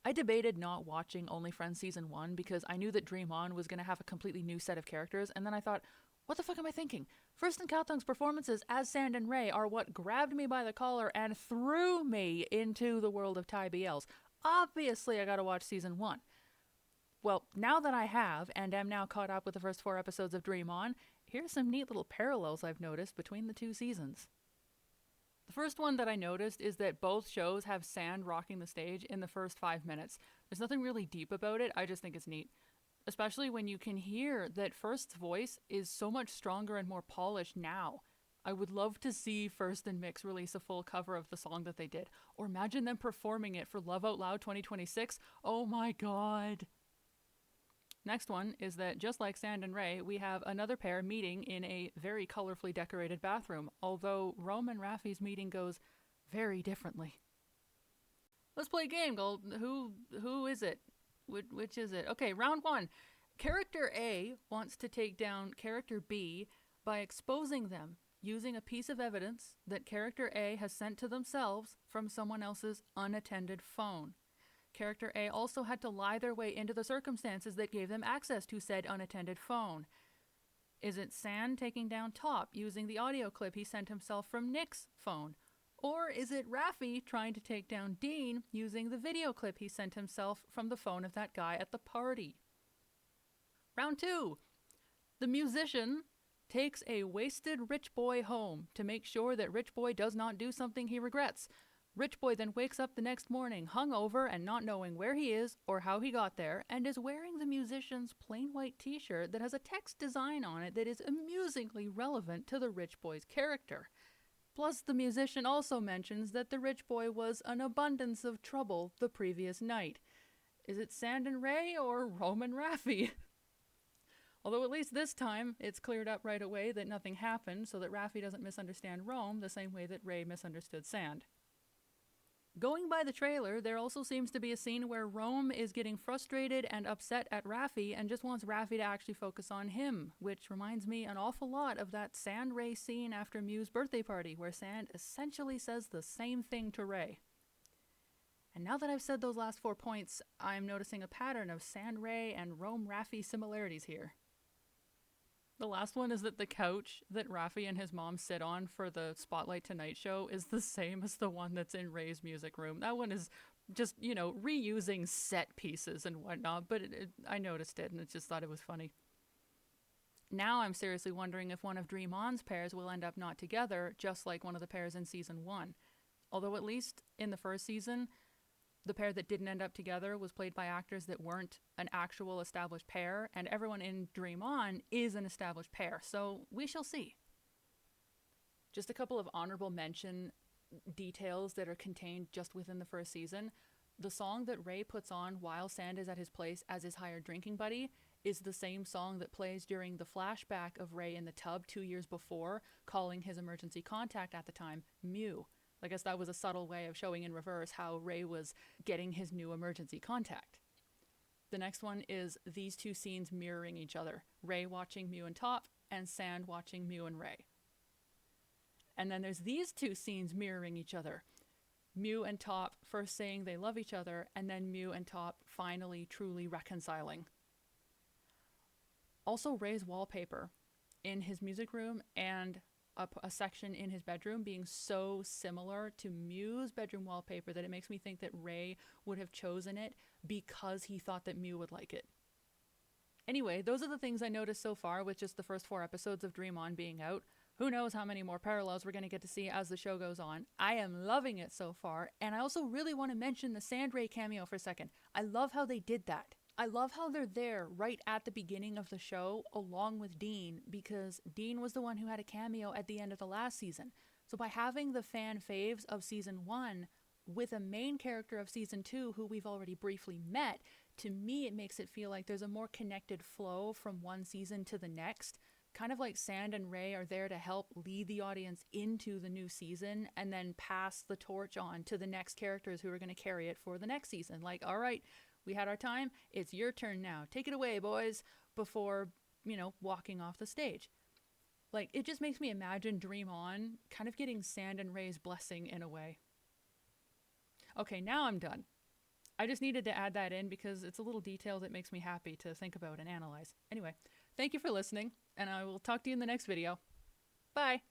I debated not watching Only Friends Season 1 because I knew that Dream On was going to have a completely new set of characters, and then I thought, what the fuck am I thinking? First and Kaltung's performances as Sand and Ray are what grabbed me by the collar and threw me into the world of Thai BLs. Obviously, I gotta watch Season 1. Well, now that I have, and am now caught up with the first 4 episodes of Dream On, here's some neat little parallels I've noticed between the 2 seasons. The first one that I noticed is that both shows have Sand rocking the stage in the first 5 minutes. There's nothing really deep about it, I just think it's neat. Especially when you can hear that First's voice is so much stronger and more polished now. I would love to see First and Mix release a full cover of the song that they did. Or imagine them performing it for Love Out Loud 2026. Oh my god. Next one is that just like Sand and Ray, we have another pair meeting in a very colorfully decorated bathroom, although Rome and Raffi's meeting goes very differently. Let's play a game, Gold. Who is it? Which is it? Okay, round 1. Character A wants to take down character B by exposing them using a piece of evidence that character A has sent to themselves from someone else's unattended phone. Character A also had to lie their way into the circumstances that gave them access to said unattended phone. Is it Sand taking down Top using the audio clip he sent himself from Nick's phone? Or is it Raffi trying to take down Dean using the video clip he sent himself from the phone of that guy at the party? Round 2. The musician takes a wasted rich boy home to make sure that rich boy does not do something he regrets. Rich boy then wakes up the next morning hungover and not knowing where he is or how he got there, and is wearing the musician's plain white t-shirt that has a text design on it that is amusingly relevant to the rich boy's character. Plus, the musician also mentions that the rich boy was an abundance of trouble the previous night. Is it Sand and Ray or Rome and Raffi? Although at least this time, it's cleared up right away that nothing happened so that Raffi doesn't misunderstand Rome the same way that Ray misunderstood Sand. Going by the trailer, there also seems to be a scene where Rome is getting frustrated and upset at Raffi and just wants Raffi to actually focus on him, which reminds me an awful lot of that Sand Ray scene after Mew's birthday party, where Sand essentially says the same thing to Ray. And now that I've said those last 4 points, I'm noticing a pattern of Sand Ray and Rome Raffi similarities here. The last one is that the couch that Raffi and his mom sit on for the Spotlight Tonight show is the same as the one that's in Ray's music room. That one is just, reusing set pieces and whatnot, but I noticed it and I just thought it was funny. Now I'm seriously wondering if one of Dream On's pairs will end up not together, just like one of the pairs in season 1. Although at least in the first season, the pair that didn't end up together was played by actors that weren't an actual established pair, and everyone in Dream On is an established pair, so we shall see. Just a couple of honorable mention details that are contained just within the first season. The song that Ray puts on while Sand is at his place as his hired drinking buddy is the same song that plays during the flashback of Ray in the tub 2 years before, calling his emergency contact at the time Mew. I guess that was a subtle way of showing in reverse how Ray was getting his new emergency contact. The next one is these 2 scenes mirroring each other. Ray watching Mew and Top, and Sand watching Mew and Ray. And then there's these 2 scenes mirroring each other. Mew and Top first saying they love each other, and then Mew and Top finally truly reconciling. Also, Ray's wallpaper in his music room and a section in his bedroom being so similar to Mew's bedroom wallpaper that it makes me think that Ray would have chosen it because he thought that Mew would like it. Anyway, those are the things I noticed so far with just the first 4 episodes of Dream On being out. Who knows how many more parallels we're going to get to see as the show goes on. I am loving it so far, and I also really want to mention the Sand Ray cameo for a second. I love how they did that. I love how they're there right at the beginning of the show along with Dean, because Dean was the one who had a cameo at the end of the last season. So by having the fan faves of season 1 with a main character of season 2 who we've already briefly met, to me it makes it feel like there's a more connected flow from one season to the next. Kind of like Sand and Ray are there to help lead the audience into the new season and then pass the torch on to the next characters who are going to carry it for the next season. Like, all right, we had our time, it's your turn now. Take it away, boys, before, walking off the stage. Like, it just makes me imagine Dream On kind of getting Sand and Ray's blessing in a way. Okay, now I'm done. I just needed to add that in because it's a little detail that makes me happy to think about and analyze. Anyway, thank you for listening, and I will talk to you in the next video. Bye!